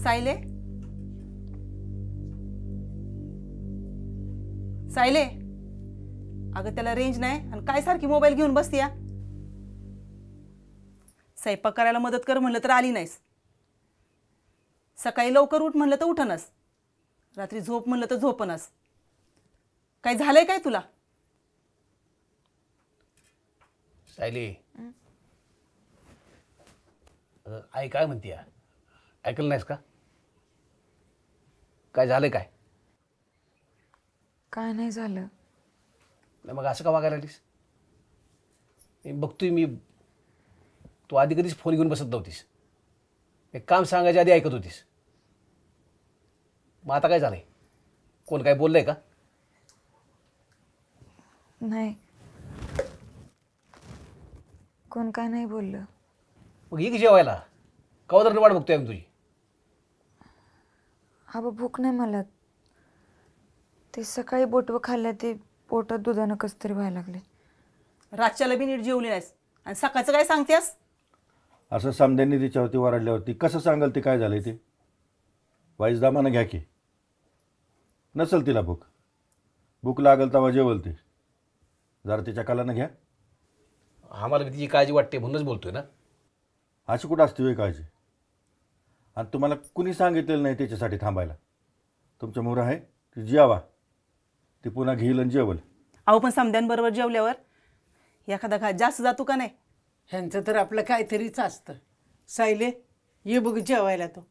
सायले, सायले, अगं त्याला रेंज नाही आणि काय सारखी मोबाईल घेऊन बसतीया. स्वयंपाक करायला मदत कर म्हणलं तर आली नाहीस. सकाळी लवकर उठ म्हणलं तर उठनस, रात्री झोप म्हणलं तर झोपनस. काय झालंय काय तुला? सायली, आई काय म्हणते? ऐकलं नाहीस का? काय झालंय? काय काय नाही झालं. नाही मग असं का वागायला लागलीस? मी बघतोय, मी तू आधी कधीच फोन घेऊन बसत नव्हतीस. एक काम सांगायच्या आधी ऐकत होतीस. मग आता काय झालंय? कोण काय बोललंय का? नाही, कोण काय नाही बोललं. मग ये की जेवायला. कवा वाट बघतोय आम्ही तुझी. आबा भूक नाही मला. ते सकाळी बोटवं खाल्लं ते पोटात दुधानं कसं तरी व्हायला लागले. रातच्याला बी नीट जेवली नाहीस आणि सकाळचं काय सांगतेस? असं समध्यांनी तिच्यावरती वरडल्यावरती कसं सांगाल ते काय झालंय ते? वाईस दामानं घ्या की. नसल तिला भूक, भूक लागल तेव्हा जेवल ती. जरा तिच्या कालानं घ्या. आम्हाला तिची काळजी वाटते म्हणूनच बोलतोय ना. अशी कुठं असते वेळ काळजी? आणि तुम्हाला कुणी सांगितलेलं नाही त्याच्यासाठी थांबायला. तुमच्या मोर आहे की जेवा, ती पुन्हा घेईल आणि जेवल. अहो पण समध्यांबरोबर जेवल्यावर एखादा घात जास्त जातो का नाही? ह्यांचं तर आपलं काहीतरीच असतं. सायले, ये बघ जेवायला तो.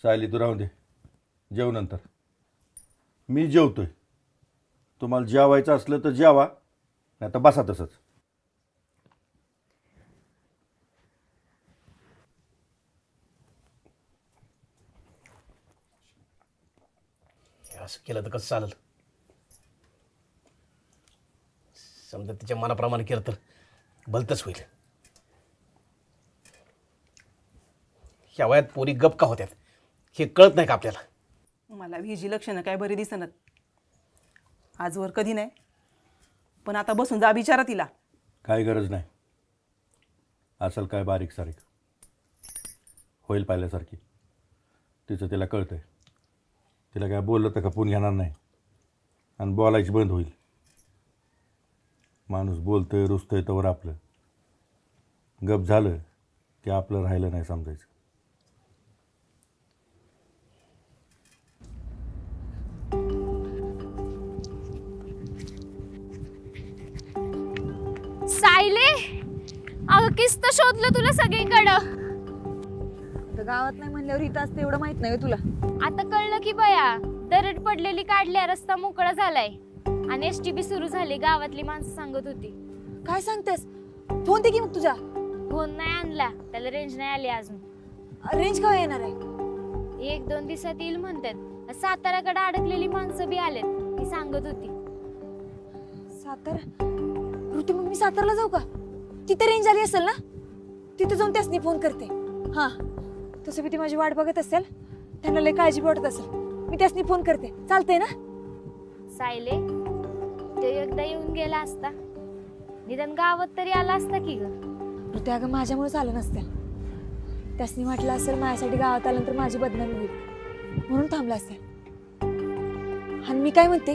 सायली तू राहून दे, जेव नंतर. मी जेवतोय. तुम्हाला जेवायचं असलं तर जेवा, नाही तर बसा तसंच. असं केलं तर कसं चालेल? समजा तिच्या मनाप्रमाणे केलं तर भलतंच होईल. ह्या वयात पोरी गप का होत्यात हे कळत नाही का आपल्याला? मला हिची लक्षणं काय बरी दिसणार. आजवर कधी नाही, पण आता बसून जा बिचारा तिला. काही गरज नाही. असेल काय बारीक सारीक, होईल पाहिल्यासारखी. तिचं तिला कळतंय. तिला काय बोललं तर खपून घेणार नाही आणि बोलायची बंद होईल. माणूस बोलतोय रुसतोय तवर आपलं. गप झालं की आपलं राहिलं नाही समजायचं. सायले, अगं किस्त शोधलं तुला सगळीकडं. गावात नाही म्हणल्यावर इथं असते एवढं माहित नाही तुला. आता कळलं की बया, दरड पडलेली काढल्या, रस्ता मोकळा झालाय आणि एसटीबी सुरू झाली. गावातली माणसं सांगत होती. काय सांगतेस? फोन दे की मग तुझा. फोन नाही आणला, त्याला रेंज नाही आली अजून. रेंज केव्हा येणार आहे? 1-2 दिवसात येईल म्हणतात. साताऱ्याकडे अडकलेली माणसं बी आलेत, ती सांगत होती. सातारा? ऋतू, मग मी सातारला जाऊ का? तिथे रेंज आली असेल ना, तिथे जाऊन त्यासनी फोन करते. हां, तसं बी ती माझी वाट बघत असेल, त्यांना लय काळजी वाटत असेल. मी त्यासनी फोन करते, चालतंय ना? सायले, तो एकदा येऊन गेला असता, निदान गावात तरी आला असता की ग. ऋतू, अगं माझ्यामुळेच आलं नसतं. त्यासनी म्हटलं असेल माझ्यासाठी गावात आल्यानंतर माझी बदनामी होईल म्हणून थांबला असेल. आणि मी काय म्हणते,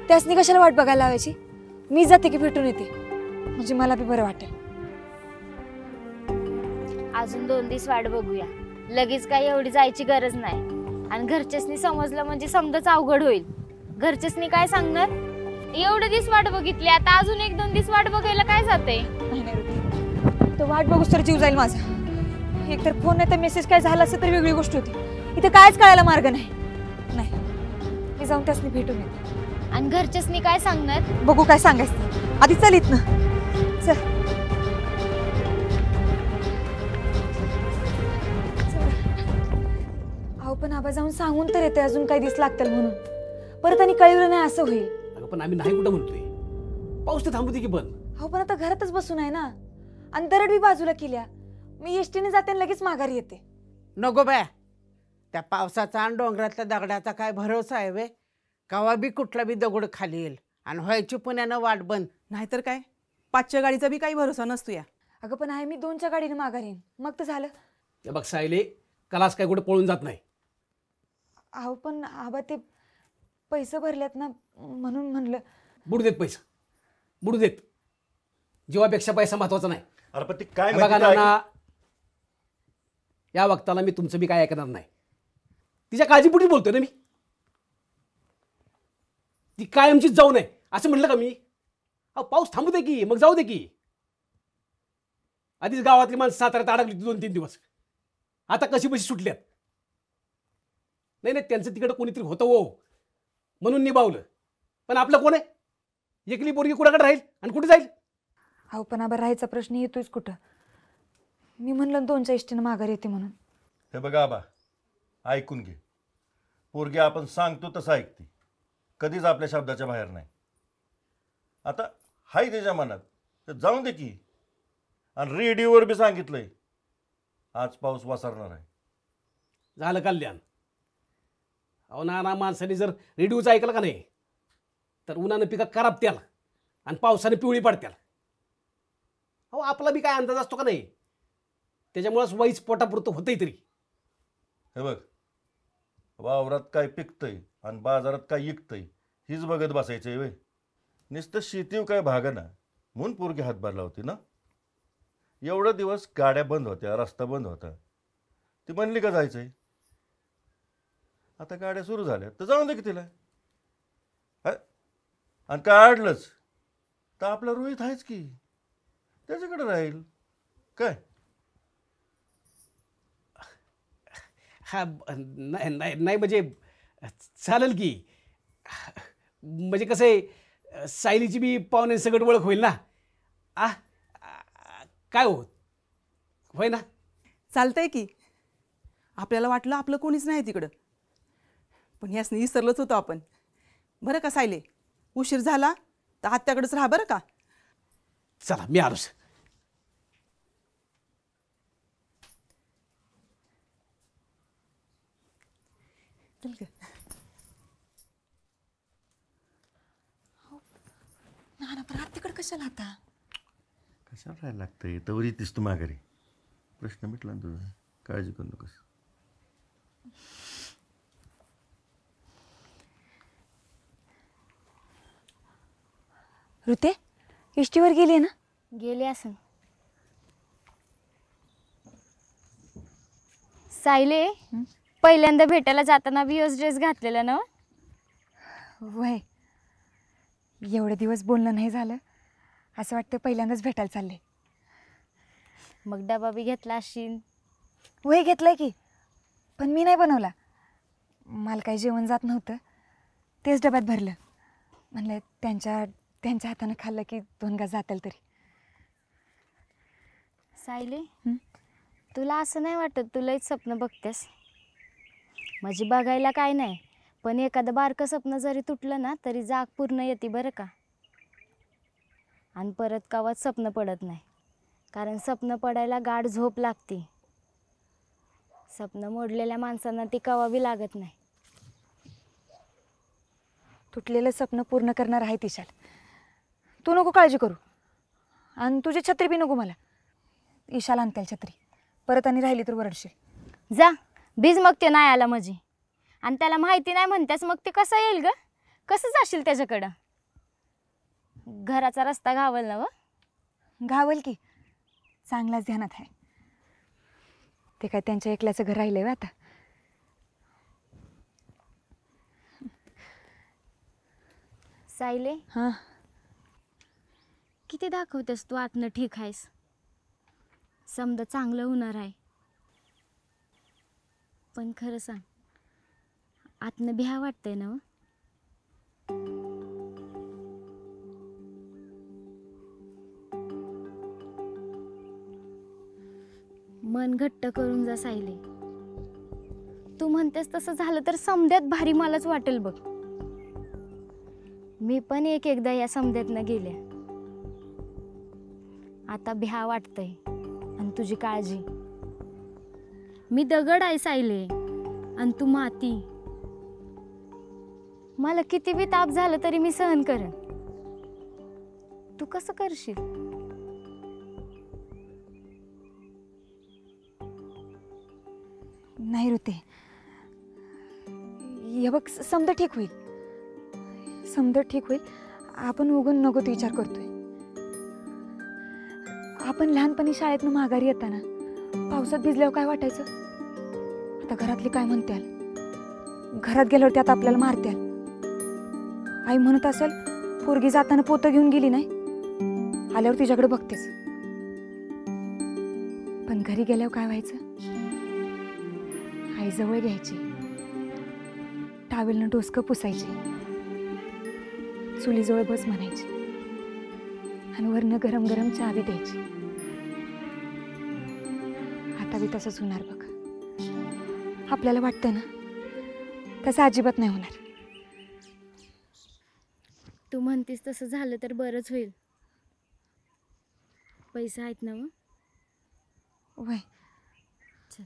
त्यासनी कशाला वाट बघायला लावायची? मी जाते की भेटून येते, म्हणजे मला बी बरं वाटेल. अजून 2 दिवस वाट बघूया. लगेच काही एवढी जायची गरज नाही. आणि घरच्यासनी समजलं म्हणजे समजाच अवघड होईल. घरच्यासनी काय सांगणार? एवढे दिवस वाट बघितली, आता अजून 1-2 दिवस वाट बघायला काय जाते? नाही, तो वाट बघूस तर जीव जाईल माझा. एकतर फोन नाही तर मेसेज काय झाला असेल तर वेगळी गोष्ट होती. इथे कायच कळायला मार्ग नाही. मी जाऊन त्यासनी भेटून येते. आणि घरच्यासनी काय सांगणार? बघू काय सांगायचं. आधी चल इथनं, चल. अहो पण आबा जाऊन सांगून तर येते, अजून काही दिस लागतील म्हणून. परत आणि कळवलं नाही असं होईल. अगं पण आम्ही नाही कुठं म्हणतोय. पाऊस तर थांबू दे की. पण अहो पण आता घरातच बसून आहे ना, आणि दरड बी बाजूला केल्या. मी एसटीने जाते आणि लगेच माघारी येते. नको बाय, त्या पावसाचा आणि डोंगरातल्या दगडाचा काय भरोसा आहे वे? कवा बी कुठला बी दगड खाली येईल आणि व्हायची पुण्यानं वाट बंद. नाहीतर काय, 5च्या गाडीचा बी काही भरोसा नसतो या. अगं पण आहे मी 2च्या गाडीने माघारी येईन, मग तर झालं. हे बघ सायले, कलास काय कुठे पळून जात नाही. अहो पण आबा ते पैसे भरलेत ना म्हणून म्हणलं. बुडू देत पैसा, बुडू देत. जीवापेक्षा पैसा महत्वाचा नाही. अरे पण ती काय हे बघा माहिती काय? नाना, या वक्ताला मी तुमचं बी काय ऐकणार नाही. तिच्या काळजीपोटी बोलतोय ना मी. ती कायमचीच जाऊ नये असं म्हणलं का मी? अहो पाऊस थांबू दे की, मग जाऊ दे की. आधीच गावातली माणसं साताऱ्यात अडकली 2-3 दिवस, आता कशी बशी सुटल्यात. नाही नाही, त्यांचं तिकडं कोणीतरी होतं हो म्हणून निभावलं. पण आपलं कोण आहे? एकली पोरगी कुणाकडे राहील आणि कुठे जाईल? अहो पण आबा राहायचा प्रश्न येतोच कुठं. मी म्हणलं 2च्या इष्टीनं माघार येते म्हणून. हे बघा आबा, ऐकून घे. पोरगी आपण सांगतो तसं ऐकते, कधीच आपल्या शब्दाच्या बाहेर नाही. आता हाय त्याच्या मनात तर जाऊन दे की. आणि रेडिओवर बी सांगितलंय आज पाऊस वसरणार आहे. झालं कल्याण. अहो नाना, माणसाने जर रेडिओचं ऐकलं का नाही तर उन्हानं पिका खराब त्याला आणि पावसाने पिवळी पडत्याला. अहो आपला बी काय अंदाज असतो का नाही? त्याच्यामुळंच वाईच पोटापुरतं होतंय तरी. हे बघ, वावरात काय पिकतंय आणि बाजारात काय विकतंय हीच बघत बसायचंय वे. नुसतं शेतीव काय भागना म्हणून पोरगी हातभार लावती ना. एवढं दिवस गाड्या बंद होत्या, रस्ता बंद होता, ती म्हणली का जायचंय. आता गाड्या सुरू झाल्या तर जाऊन दे की तिला. आणि काय अडलंच तर आपला रोहित आहेच की, त्याच्याकडे राहील काय. हा नाही नाही नाही म्हणजे चालेल की. म्हणजे कसं आहे, सायलीची बी पाहुण्यांसकट ओळख होईल ना. काय हो, होय ना? चालतंय की. आपल्याला वाटलं आपलं कोणीच नाही तिकडं, पण ह्यासनी विसरलंच होतं आपण. बरं का सायले, उशीर झाला तर आत्याकडेच राहा बरं का. चला मी आलोच. चल ग. नाना पण आत्याकडे कशाला आता? कशाला राहायला लागतंय, तवरी तीस तू माघारी. प्रश्न मिटला ना तुझा, काळजी करू नकोस. ऋते इष्टीवर गेली ना? गेले असं. सायले, पहिल्यांदा भेटायला जाताना बी ह्योच ड्रेस घातलेला ना? वय एवढे दिवस बोलणं नाही झालं, असं वाटतं पहिल्यांदाच भेटायला चालले. मग डबा बी घेतला असशील. वय घेतलंय की, पण मी नाही बनवला. मला काही जेवण जात नव्हतं, तेच डब्यात भरलं. म्हणलं त्यांच्या हातानं खाल्लं की 2 घास जातील तरी. सायले, तुला असं नाही वाटत तू लयच स्वप्न बघतेस? म्हणजे बघायला काय नाही, पण एखादं बारकं स्वप्न जरी तुटलं ना तरी जाग पूर्ण येते बरं का. आणि परत कवाच स्वप्न पडत नाही, कारण स्वप्न पडायला गाढ झोप लागते. स्वप्न मोडलेल्या माणसांना ती कवा बी लागत नाही. तुटलेलं स्वप्न पूर्ण करणार आहे तिशाल. तू नको काळजी करू, आणि तुझी छत्री बी नको मला. ईशाला आणतेल छत्री, परत आणि राहिली तर वरडशील. जा बीज, मग ते नाही आला म्हणजे. आणि त्याला माहिती नाही म्हणतेस, मग ते कसं येईल ग? कसं जाशील त्याच्याकडं? घराचा रस्ता घावल ना व? घावल की, चांगलाच ध्यानात आहे. ते काय त्यांच्या एकल्याचं घर राहिलंय आता. सायले, हां किती दाखवतेस तू आतनं ठीक आहेस, समजा चांगलं होणार आहे, पण खरं सांग आतनं भ्या वाटतंय ना व? मन घट्ट करून जा सायले. तू म्हणतेस तसं झालं तर समध्यात भारी मलाच वाटेल बघ. मी पण एकदा या समध्यातनं गेल्या. आता भ्या वाटतंय आणि तुझी काळजी. मी दगड आहे सायले आणि तू माती. मला किती बी ताप झालं तरी मी सहन करेन. तू कसं करशील? नाही ऋते, हे बघ समजा ठीक होईल, समजा ठीक होईल. आपण उगून नको ते विचार करतोय. आपण लहानपणी शाळेतनं माघारी येताना पावसात भिजल्यावर काय वाटायचं? आता घरातली काय म्हणत्याल, घरात गेल्यावर त्यात आपल्याला मारत्याल. आई म्हणत असेल पोरगी जाताना पोतं घेऊन गेली नाही, आल्यावर तुझ्याकडे बघतेच. पण घरी गेल्यावर काय व्हायचं? आई जवळ घ्यायची, टावेलनं डोसकं पुसायची, चुलीजवळ बस म्हणायची आणि वरनं गरम गरम चहा बी द्यायची. आता बी तसंच होणार बघ. आपल्याला वाटतं ना, तसं अजिबात नाही होणार. तू म्हणतीस तसं झालं तर बरंच होईल. पैसे आहेत ना मग? वय चल.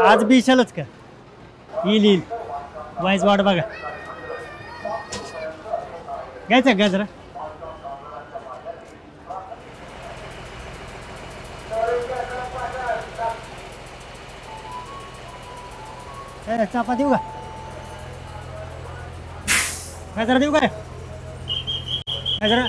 आज बी इशालच का? येईल येईल, वाईज वाट बघा. घ्यायचा गाजरा. चापा देऊ का? गाजरा देऊ काय? गाजरा.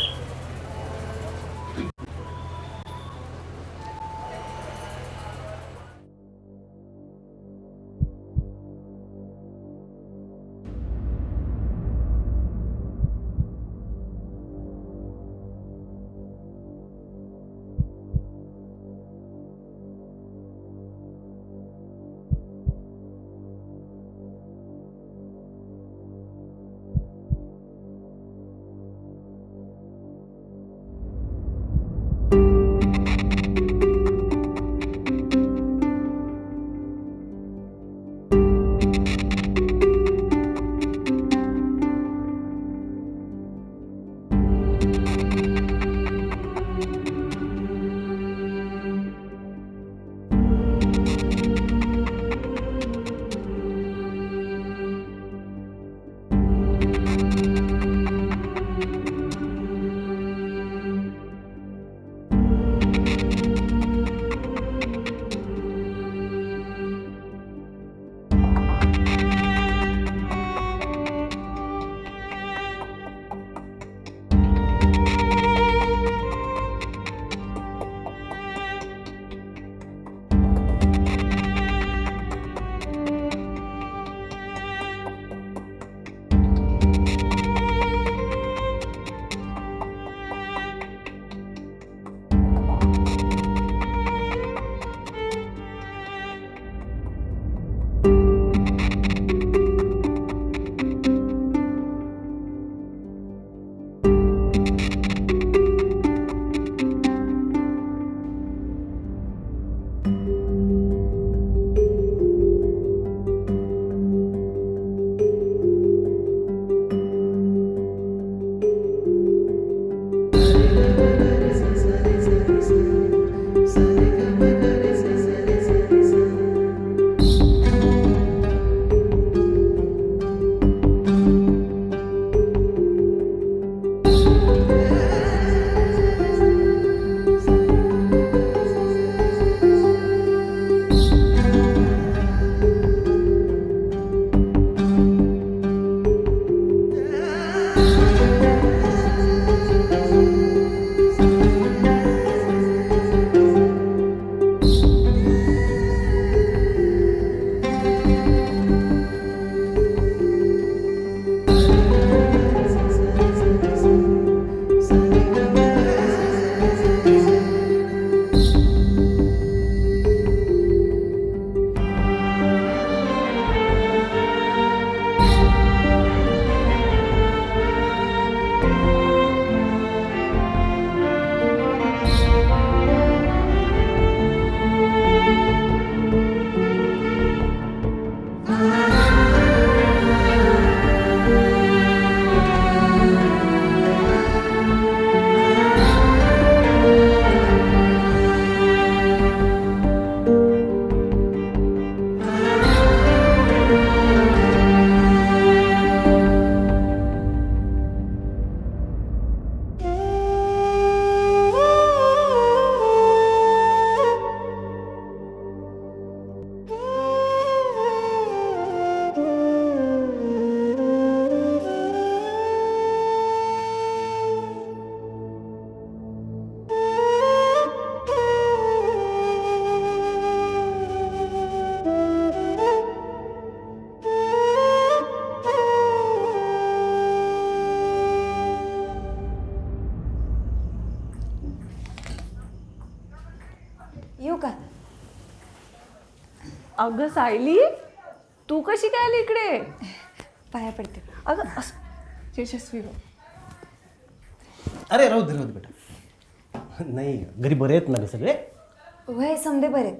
येऊ का? अगं सायली, तू कशी काय आली इकडे? पाया पडते. अगं असं यशस्वी हो. अरे राहू दे बेटा. नाही घरी बरे आहेत ना ग सगळे? वय समजे बरे.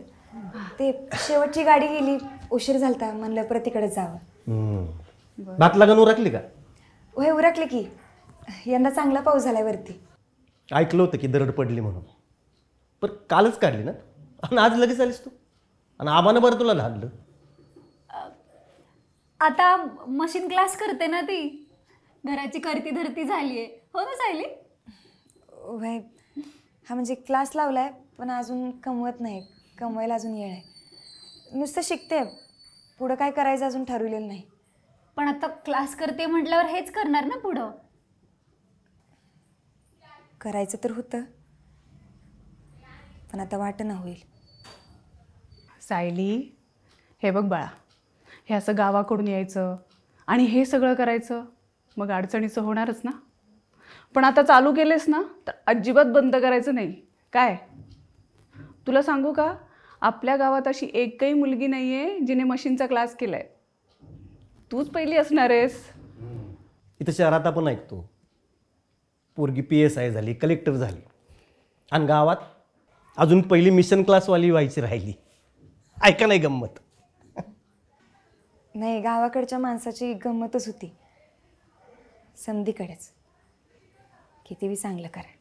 ते शेवटची गाडी गेली, उशीर झालता, म्हणलं परत तिकडेच जावं. भात लागण उरकली का? वय उरकले की. यंदा चांगला पाऊस झालाय वरती. ऐकलं होतं की दरड पडली म्हणून, पण कालच काढली ना आणि आज लगेच आलीस तू. आणि आबानं बरं तुला लादलं. आता मशीन क्लास करते ना ती, घराची करती धरती झालीये. हो ना सायली? वय हा म्हणजे क्लास लावलाय, पण अजून कमवत नाही. कमवायला अजून वेळ आहे. नुसतं शिकते, पुढं काय करायचं अजून ठरवलेलं नाही. पण आता क्लास करते म्हटल्यावर हेच करणार ना पुढं? करायचं तर होतं, पण आता वाटणं होईल. सायली, हे बघ बाळा, हे असं गावाकडून यायचं आणि हे सगळं करायचं, मग अडचणीचं होणारच ना. पण आता चालू केलेस ना तर अजिबात बंद करायचं नाही. काय तुला सांगू का, आपल्या गावात अशी एकही मुलगी नाही आहे जिने मशीनचा क्लास केला आहे. तूच पहिली असणार आहेस. इथं शहरात आपण ऐकतो पोरगी PSI झाली, कलेक्टर झाली, आणि गावात अजून पहिली मिशन क्लासवाली व्हायची राहिली. ऐका नाही गंमत? नाही, गावाकडच्या माणसाची गंमतच होती. समधीकडेच किती बी चांगलं करा.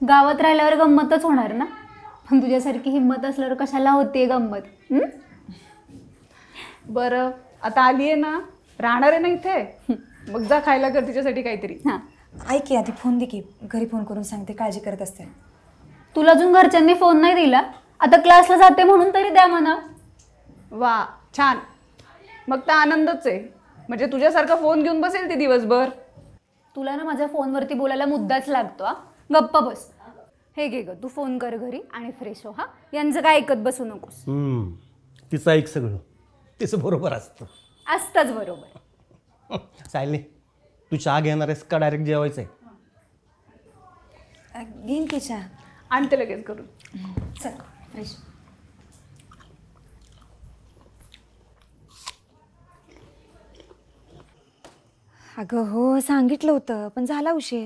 गावात राहिल्यावर गंमतच होणार ना. पण तुझ्यासारखी हिंमत असल्यावर कशाला होते गंमत? बरं, आता आली आहे ना, राहणार आहे ना इथे, मग जा खायला कर तिच्यासाठी काहीतरी. हां, ऐक की आधी फोन दे की, घरी फोन करून सांगते, काळजी करत असते. तुला अजून घरच्यांनी फोन नाही दिला? आता क्लासला जाते म्हणून तरी द्या म्हणा. वा छान, मग तर आनंदच आहे. म्हणजे तुझ्यासारखा फोन घेऊन बसेल ती दिवसभर. तुला ना माझ्या फोनवरती बोलायला मुद्दाच लागतो. हा, गप्पा बस. हे घे ग, तू फोन कर घरी आणि फ्रेश हो. हा, यांचं काय ऐकत बसू नकोस. तिचं ऐक सगळं, तिचं बरोबर असतं. असतंच बरोबर. सायली, तू चहा घेणार आहेस का डायरेक्ट जेवायचं आहे? घेईन की चहा. आणते लगेच करून. चल फ्रेश. अगं हो, सांगितलं होतं, पण झाला उशीर.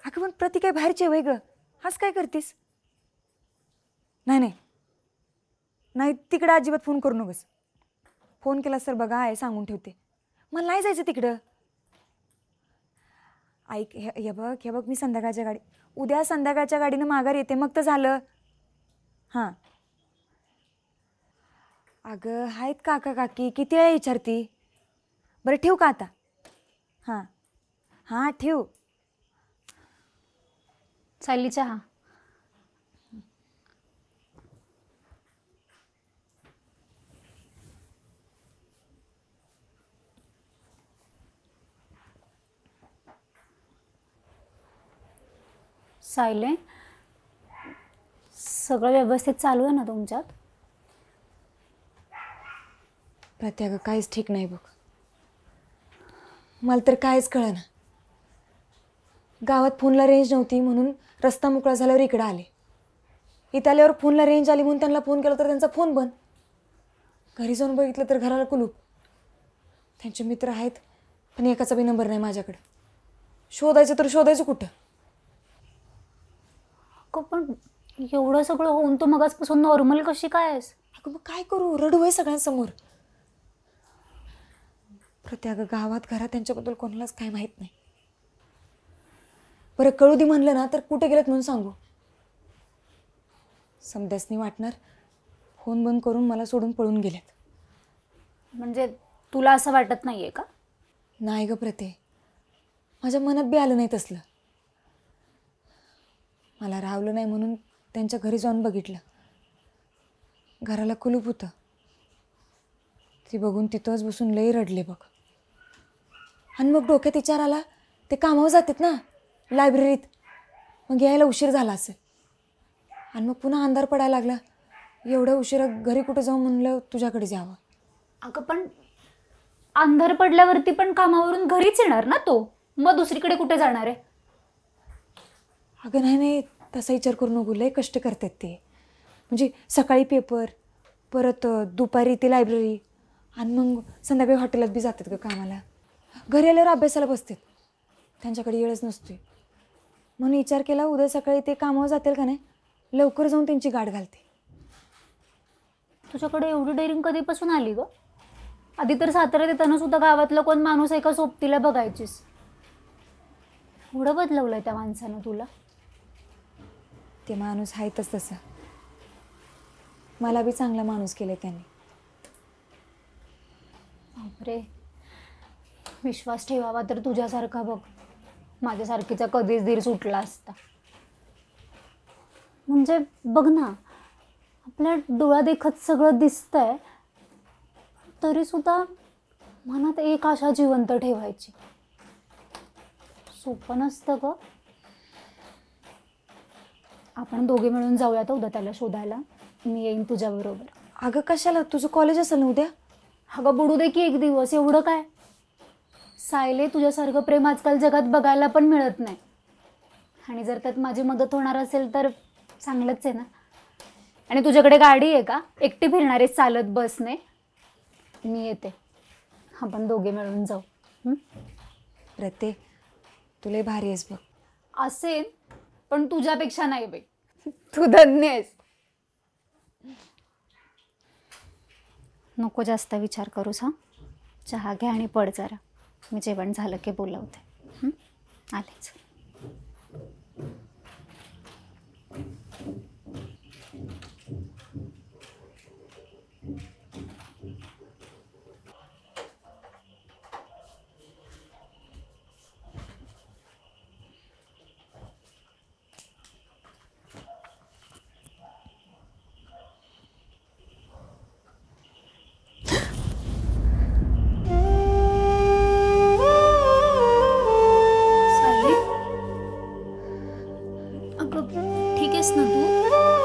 अगं पण प्रति काय बाहेरची वय ग, हाच काय करतीस? नाही नाही नाही, तिकडं अजिबात फोन करू नकोस. फोन केला सर बघा आहे सांगून ठेवते. मला नाही जायचं तिकडं. ऐक, हे बघ मी संध्याकाळच्या उद्या संध्याकाळच्या गाडीनं माघार येते, मग तर झालं. हां अगं आहेत काका काकी, किती वेळा विचारती. बरं ठेवू का आता? हां हां ठेवू. सायली चहा. सायले, सगळं व्यवस्थित चालू आहे ना तुमच्यात? प्रत्याग काहीच ठीक नाही बघ. मला तर काहीच कळेना. गावात फोनला रेंज नव्हती म्हणून रस्ता मोकळा झाल्यावर इकडं आले. इथं आल्यावर फोनला रेंज आली म्हणून त्यांना फोन केला तर त्यांचा फोन बंद. घरी जाऊन बघितलं तर घराला कुलूप. त्यांचे मित्र आहेत पण एकाचा बी नंबर नाही माझ्याकडे. शोधायचं तर शोधायचं कुठं? पण एवढं सगळं होऊन तू मगाचपासून नॉर्मल कशी काय आहेस? अगं मग काय करू, रडू आहे सगळ्यांसमोर. प्रत्याग गावात घरात त्यांच्याबद्दल कोणालाच काय माहीत नाही. बरं कळू दे म्हणलं ना तर कुठे गेलेत म्हणून सांगू? समध्यासनी वाटणार फोन बंद करून मला सोडून पळून गेलेत. म्हणजे तुला असं वाटत नाहीये का? नाही ग प्रते, माझ्या मनात बी आलं नाही तसलं. मला राहवलं नाही म्हणून त्यांच्या घरी जाऊन बघितलं. घराला कुलूप होतं. ती बघून तिथंच बसून लई रडले बघ. आणि मग डोक्यात विचार आला, ते कामावर जातात ना लायब्ररीत, मग यायला उशीर झाला असेल. आणि मग पुन्हा अंधार पडायला लागला. एवढ्या उशिरा घरी कुठं जाऊ म्हणलं तुझ्याकडे जावं. अगं पण अंधार पडल्यावरती पण कामावरून घरीच येणार ना तो, मग दुसरीकडे कुठे जाणार आहे? अगं नाही नाही, तसा विचार करू नको, लय कष्ट करतात ते. म्हणजे सकाळी पेपर, परत दुपारी ते लायब्ररी, आणि मग संध्याकाळी हॉटेलात बी जातात ग कामाला. घरी आल्यावर अभ्यासाला बसतात, त्यांच्याकडे वेळच नसतोय. म्हणून विचार केला उद्या सकाळी ते कामावर जातील का नाही, लवकर जाऊन त्यांची गाठ घालते. तुझ्याकडे एवढी डेअरिंग कधीपासून आली ग? आधी तर साताऱ्यात येताना सुद्धा गावातलं कोण माणूस एका सोबतीला बघायचीस. एवढं बदलवलंय त्या माणसानं तुला? ते माणूस आहेतच तसं. मला बी चांगला माणूस केलं त्यांनी. बापरे, विश्वास ठेवावा तर तुझ्यासारखा बघ. माझ्यासारखीचा कधीच धीर सुटला असता. म्हणजे बघ ना, आपल्या डोळा देखत सगळं दिसतंय, तरी सुद्धा मनात एक आशा जिवंत ठेवायची. सोपं नसतं ग. आपण दोघे मिळून जाऊया तर उद्या त्याला शोधायला. मी येईन तुझ्याबरोबर. अगं कशाला, तुझं कॉलेज असेल ना उद्या. अगं बुडू दे की एक दिवस, एवढं काय. सायले, तुझ्यासारखं प्रेम आजकाल जगात बघायला पण मिळत नाही. आणि जर त्यात माझी मदत होणार असेल तर चांगलंच आहे ना. आणि तुझ्याकडे गाडी आहे का? एकटी फिरणारे चालत बसने? मी येते, आपण दोघे मिळून जाऊ. प्रते, तुला भारी आहेस बघ. असेल, पण तुझ्यापेक्षा नाही बाई. तू धन्य आहेस. नको जास्त विचार करूस हा. चहा घ्या आणि पड जरा. मी जेवण झालं की बोलवते. आलेच. ठीक आहेस ना तू?